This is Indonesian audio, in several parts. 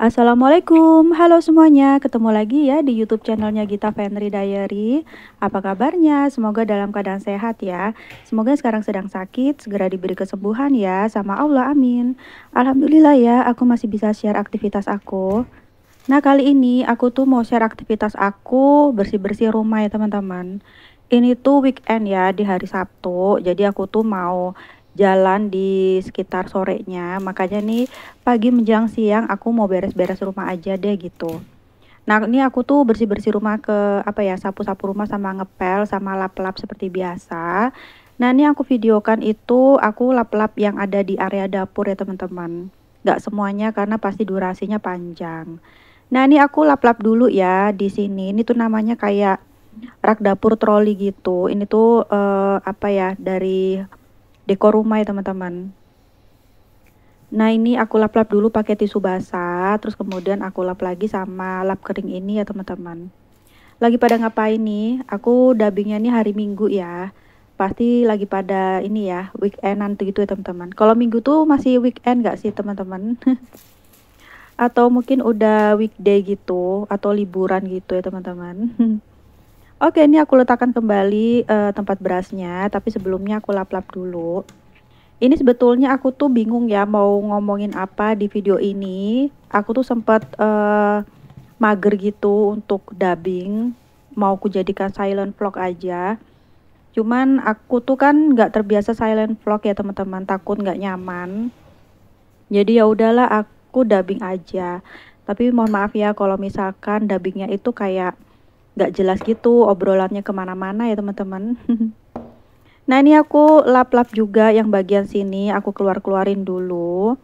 Assalamualaikum, halo semuanya, ketemu lagi ya di YouTube channelnya Gita Fenri Diary. Apa kabarnya? Semoga dalam keadaan sehat ya. Semoga sekarang sedang sakit, segera diberi kesembuhan ya, sama Allah, amin. Alhamdulillah ya, aku masih bisa share aktivitas aku. Nah, kali ini aku tuh mau share aktivitas aku bersih-bersih rumah ya teman-teman. Ini tuh weekend ya di hari Sabtu, jadi aku tuh mau jalan di sekitar sorenya. Makanya nih pagi menjelang siang aku mau beres-beres rumah aja deh gitu. Nah, ini aku tuh bersih-bersih rumah ke apa ya, sapu-sapu rumah sama ngepel sama lap-lap seperti biasa. Nah, ini aku videokan itu aku lap-lap yang ada di area dapur ya teman-teman. Nggak semuanya karena pasti durasinya panjang. Nah, ini aku lap-lap dulu ya di sini. Ini tuh namanya kayak rak dapur troli gitu. Ini tuh apa ya, dari dekor rumah ya teman-teman. Nah, ini aku lap-lap dulu pakai tisu basah, terus kemudian aku lap lagi sama lap kering ini ya teman-teman. Lagi pada ngapain nih? Aku dubbingnya nih hari Minggu ya. Pasti lagi pada ini ya, weekend nanti gitu ya teman-teman. Kalau Minggu tuh masih weekend gak sih teman-teman? Atau mungkin udah weekday gitu, atau liburan gitu ya teman-teman. Oke, ini aku letakkan kembali tempat berasnya, tapi sebelumnya aku lap-lap dulu. Ini sebetulnya aku tuh bingung ya mau ngomongin apa di video ini. Aku tuh sempat mager gitu untuk dubbing. Mau aku jadikan silent vlog aja. Cuman aku tuh kan nggak terbiasa silent vlog ya teman-teman. Takut nggak nyaman. Jadi ya udahlah aku dubbing aja. Tapi mohon maaf ya kalau misalkan dubbingnya itu kayak nggak jelas gitu obrolannya kemana-mana ya teman-teman. Nah, ini aku lap-lap juga yang bagian sini, aku keluar-keluarin dulu.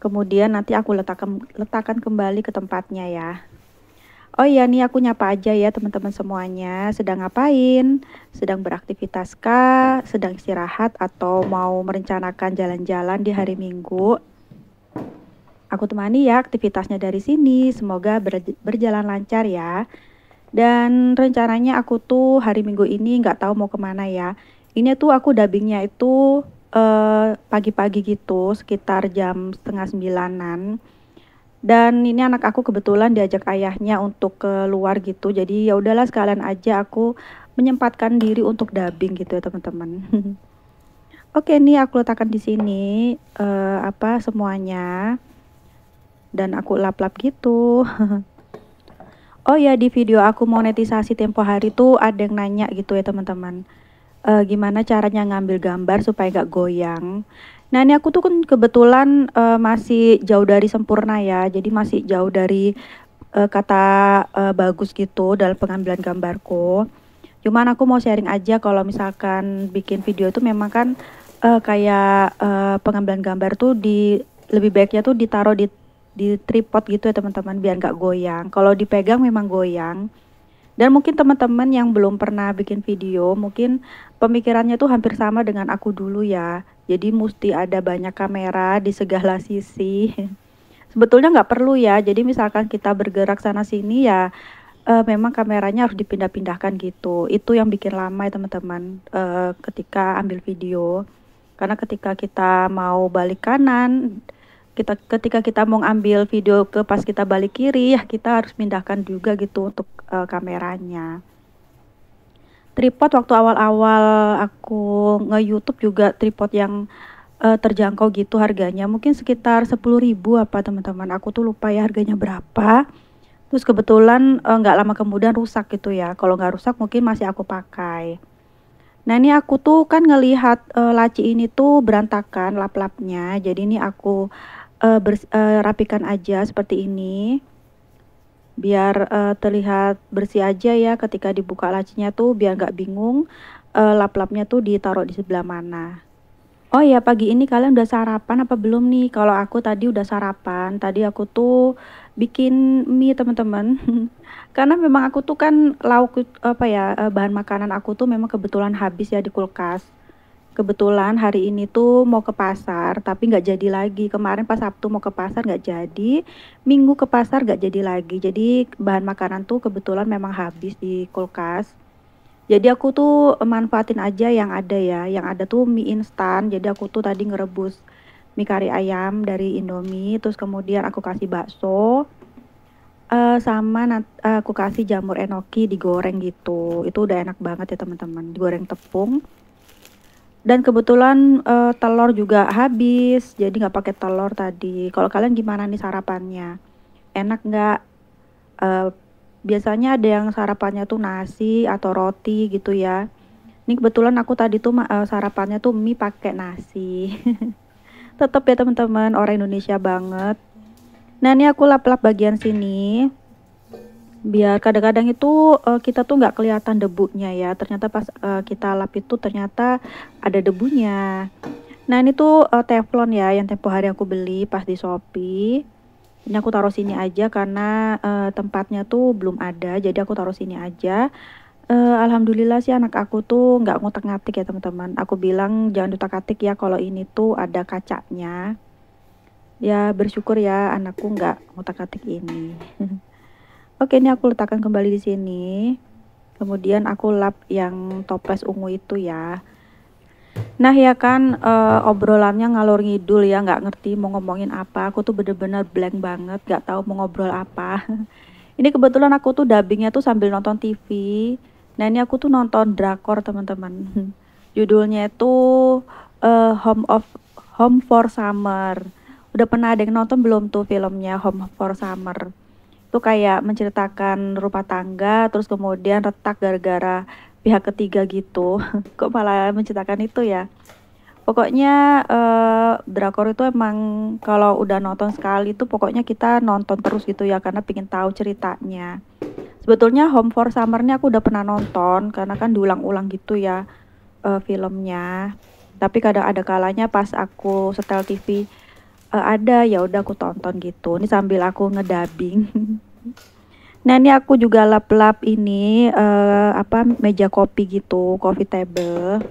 Kemudian nanti aku letakkan kembali ke tempatnya ya. Oh iya, nih aku nyapa aja ya teman-teman semuanya. Sedang ngapain? Sedang beraktivitas kah? Sedang istirahat atau mau merencanakan jalan-jalan di hari Minggu? Aku temani ya aktivitasnya dari sini. Semoga berjalan lancar ya. Dan rencananya aku tuh hari Minggu ini nggak tahu mau kemana ya. Ini tuh aku dubbingnya itu pagi-pagi gitu, sekitar jam setengah sembilanan. Dan ini anak aku kebetulan diajak ayahnya untuk keluar gitu. Jadi ya udahlah sekalian aja aku menyempatkan diri untuk dubbing gitu ya teman-teman. Oke, nih aku letakkan di sini apa semuanya. Dan aku lap-lap gitu. Oh ya, di video aku monetisasi tempo hari tuh ada yang nanya gitu ya teman-teman. Gimana caranya ngambil gambar supaya gak goyang. Nah, ini aku tuh kan kebetulan masih jauh dari sempurna ya. Jadi masih jauh dari kata bagus gitu dalam pengambilan gambarku. Cuman aku mau sharing aja kalau misalkan bikin video itu memang kan kayak pengambilan gambar tuh lebih baiknya tuh ditaruh di tripod gitu ya teman-teman biar nggak goyang. Kalau dipegang memang goyang. Dan mungkin teman-teman yang belum pernah bikin video, mungkin pemikirannya tuh hampir sama dengan aku dulu ya. Jadi mesti ada banyak kamera di segala sisi. Sebetulnya nggak perlu ya. Jadi misalkan kita bergerak sana sini ya, memang kameranya harus dipindah-pindahkan gitu. Itu yang bikin lama ya teman-teman ketika ambil video. Karena ketika kita mau balik kanan, ketika kita mau ambil video ke pas kita balik kiri ya kita harus pindahkan juga gitu untuk kameranya. Tripod waktu awal-awal aku nge-YouTube juga tripod yang terjangkau gitu harganya. Mungkin sekitar 10.000 apa teman-teman. Aku tuh lupa ya harganya berapa. Terus kebetulan nggak lama kemudian rusak gitu ya. Kalau nggak rusak mungkin masih aku pakai. Nah, ini aku tuh kan ngelihat laci ini tuh berantakan lap-lapnya. Jadi ini aku rapikan aja seperti ini. Biar terlihat bersih aja ya ketika dibuka lacinya tuh biar nggak bingung lap-lapnya tuh ditaruh di sebelah mana. Oh ya, pagi ini kalian udah sarapan apa belum nih? Kalau aku tadi udah sarapan. Tadi aku tuh bikin mie, teman-teman. Karena memang aku tuh kan apa ya, bahan makanan aku tuh memang kebetulan habis ya di kulkas. Kebetulan hari ini tuh mau ke pasar, tapi nggak jadi lagi. Kemarin pas Sabtu mau ke pasar nggak jadi, Minggu ke pasar nggak jadi lagi. Jadi bahan makanan tuh kebetulan memang habis di kulkas. Jadi aku tuh manfaatin aja yang ada ya. Yang ada tuh mie instan. Jadi aku tuh tadi ngerebus mie kari ayam dari Indomie, terus kemudian aku kasih bakso, sama aku kasih jamur enoki digoreng gitu. Itu udah enak banget ya teman-teman, digoreng tepung. Dan kebetulan telur juga habis, jadi nggak pakai telur tadi. Kalau kalian gimana nih sarapannya? Enak nggak? Eh, Biasanya ada yang sarapannya tuh nasi atau roti gitu ya. Ini kebetulan aku tadi tuh sarapannya tuh mie pakai nasi. Tetap ya teman-teman, orang Indonesia banget. Nah ini aku lap-lap bagian sini. Biar kadang-kadang itu kita tuh nggak kelihatan debunya ya. Ternyata pas kita lap itu ternyata ada debunya. Nah ini tuh teflon ya, yang tempo hari aku beli pas di Shopee. Ini aku taruh sini aja karena tempatnya tuh belum ada, jadi aku taruh sini aja. Alhamdulillah sih anak aku tuh nggak ngutak-ngatik ya teman-teman. Aku bilang jangan utak-atik ya kalau ini tuh ada kacanya. Ya bersyukur ya anakku nggak ngutak-ngatik ini. Oke, ini aku letakkan kembali di sini. Kemudian aku lap yang toples ungu itu ya. Nah ya kan obrolannya ngalor ngidul ya, nggak ngerti mau ngomongin apa. Aku tuh bener-bener blank banget, nggak tahu mau ngobrol apa. Ini kebetulan aku tuh dubbingnya tuh sambil nonton TV. Nah ini aku tuh nonton drakor teman-teman. Judulnya itu Home for Summer. Udah pernah ada yang nonton belum tuh filmnya Home for Summer? Itu kayak menceritakan rumah tangga, terus kemudian retak gara-gara pihak ketiga gitu. Kok malah menceritakan itu ya? Pokoknya drakor itu emang kalau udah nonton sekali tuh pokoknya kita nonton terus gitu ya karena pengen tahu ceritanya. Sebetulnya Home for Summer ini aku udah pernah nonton karena kan diulang-ulang gitu ya filmnya. Tapi kadang ada kalanya pas aku setel TV ada ya udah aku tonton gitu. Ini sambil aku ngedabing. Nah ini aku juga lap-lap ini apa meja kopi gitu, coffee table.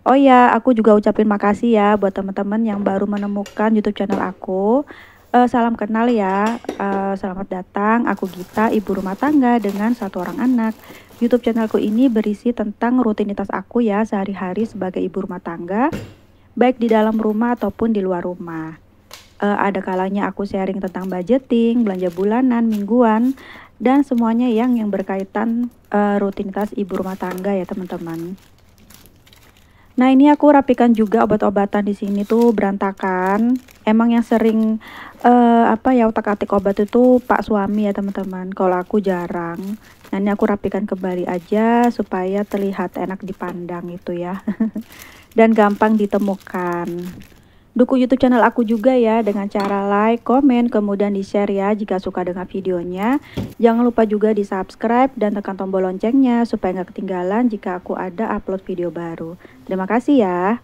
Oh ya, aku juga ucapin makasih ya buat teman-teman yang baru menemukan YouTube channel aku. Salam kenal ya, selamat datang. Aku Gita, ibu rumah tangga dengan satu orang anak. YouTube channelku ini berisi tentang rutinitas aku ya sehari-hari sebagai ibu rumah tangga, baik di dalam rumah ataupun di luar rumah. Ada kalanya aku sharing tentang budgeting, belanja bulanan, mingguan, dan semuanya yang berkaitan rutinitas ibu rumah tangga ya teman-teman. Nah ini aku rapikan juga obat-obatan di sini tuh berantakan. Emang yang sering apa ya otak-atik obat itu Pak suami ya teman-teman. Kalau aku jarang. Nah ini aku rapikan kembali aja supaya terlihat enak dipandang itu ya. Dan gampang ditemukan. Dukung YouTube channel aku juga ya dengan cara like, komen, kemudian di-share ya jika suka dengan videonya. Jangan lupa juga di-subscribe dan tekan tombol loncengnya supaya nggak ketinggalan jika aku ada upload video baru. Terima kasih ya.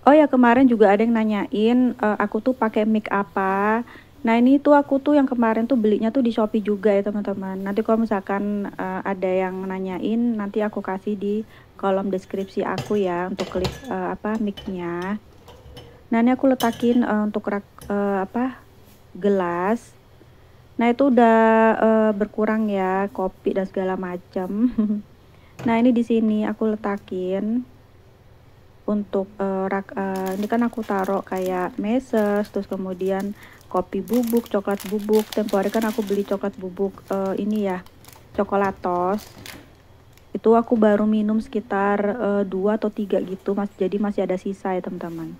Oh ya kemarin juga ada yang nanyain aku tuh pakai mic apa. Nah ini tuh aku tuh yang kemarin tuh belinya tuh di Shopee juga ya teman-teman. Nanti kalau misalkan ada yang nanyain nanti aku kasih di kolom deskripsi aku ya untuk klik apa mic-nya. Nah ini aku letakin untuk apa gelas. Nah itu udah berkurang ya kopi dan segala macam. Nah ini di sini aku letakin untuk ini kan aku taruh kayak meses, terus kemudian kopi bubuk, coklat bubuk. Tempo hari kan aku beli coklat bubuk ini ya, coklatos. Itu aku baru minum sekitar 2 atau 3 gitu, jadi masih ada sisa ya teman-teman.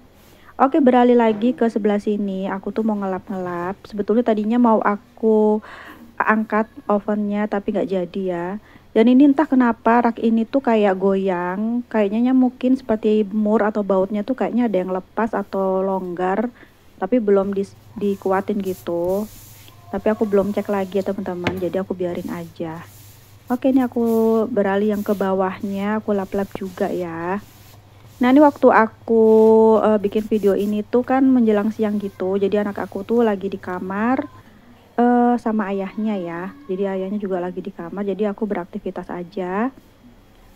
Oke, beralih lagi ke sebelah sini. Aku tuh mau ngelap-ngelap. Sebetulnya tadinya mau aku angkat ovennya tapi nggak jadi ya. Dan ini entah kenapa rak ini tuh kayak goyang. Kayaknya mungkin seperti mur atau bautnya tuh kayaknya ada yang lepas atau longgar. Tapi belum dikuatin gitu. Tapi aku belum cek lagi ya teman-teman. Jadi aku biarin aja. Oke, ini aku beralih yang ke bawahnya. Aku lap-lap juga ya. Nah ini waktu aku bikin video ini tuh kan menjelang siang gitu. Jadi anak aku tuh lagi di kamar sama ayahnya ya. Jadi ayahnya juga lagi di kamar. Jadi aku beraktivitas aja.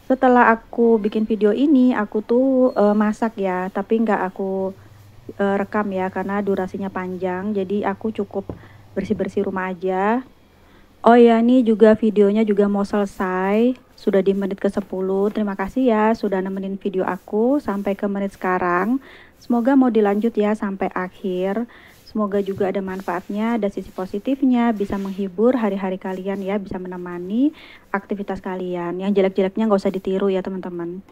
Setelah aku bikin video ini aku tuh masak ya. Tapi nggak aku rekam ya karena durasinya panjang. Jadi aku cukup bersih-bersih rumah aja. Oh ya ini juga videonya juga mau selesai. sudah di menit ke-10. Terima kasih ya sudah nemenin video aku sampai ke menit sekarang. Semoga mau dilanjut ya sampai akhir. Semoga juga ada manfaatnya, ada sisi positifnya, bisa menghibur hari-hari kalian ya, bisa menemani aktivitas kalian. Yang jelek-jeleknya nggak usah ditiru ya teman-teman.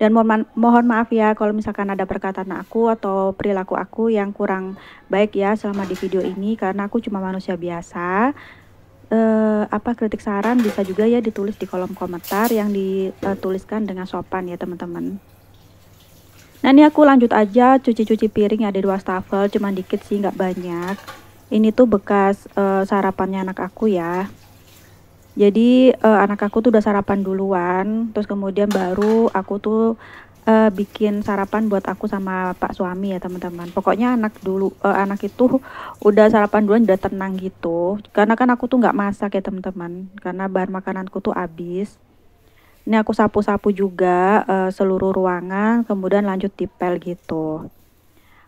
Dan mohon maaf ya kalau misalkan ada perkataan aku atau perilaku aku yang kurang baik ya selama di video ini, karena aku cuma manusia biasa. Kritik saran bisa juga ya ditulis di kolom komentar yang dituliskan dengan sopan ya teman-teman. Nah ini aku lanjut aja cuci-cuci piring, ada 2 wastafel, cuman dikit sih nggak banyak. Ini tuh bekas sarapannya anak aku ya. Jadi anak aku tuh udah sarapan duluan, terus kemudian baru aku tuh bikin sarapan buat aku sama Pak suami ya teman-teman. Pokoknya anak itu udah sarapan duluan, udah tenang gitu. Karena kan aku tuh nggak masak ya teman-teman, karena bahan makananku tuh habis. Ini aku sapu-sapu juga seluruh ruangan, kemudian lanjut dipel gitu.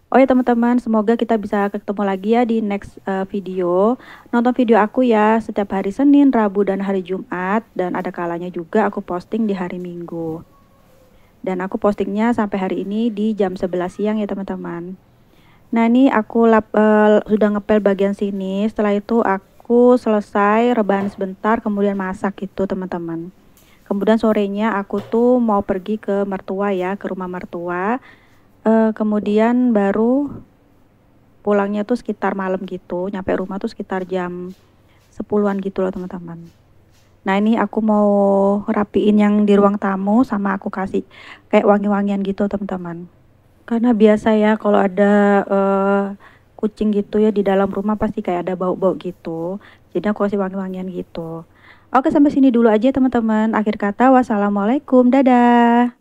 Oh ya teman-teman, semoga kita bisa ketemu lagi ya di next video. Nonton video aku ya setiap hari Senin, Rabu, dan hari Jumat. Dan ada kalanya juga aku posting di hari Minggu. Dan aku postingnya sampai hari ini di jam 11 siang ya teman-teman. Nah ini aku sudah ngepel bagian sini. Setelah itu aku selesai rebahan sebentar, kemudian masak gitu teman-teman. Kemudian sorenya aku tuh mau pergi ke mertua ya, ke rumah mertua. Kemudian baru pulangnya tuh sekitar malam gitu, nyampe rumah tuh sekitar jam 10-an gitu loh teman-teman. Nah ini aku mau rapiin yang di ruang tamu, sama aku kasih kayak wangi-wangian gitu teman-teman. Karena biasa ya kalau ada kucing gitu ya di dalam rumah pasti kayak ada bau-bau gitu. Jadi aku kasih wangi-wangian gitu. Oke, sampai sini dulu aja teman-teman. Akhir kata, wassalamualaikum, dadah.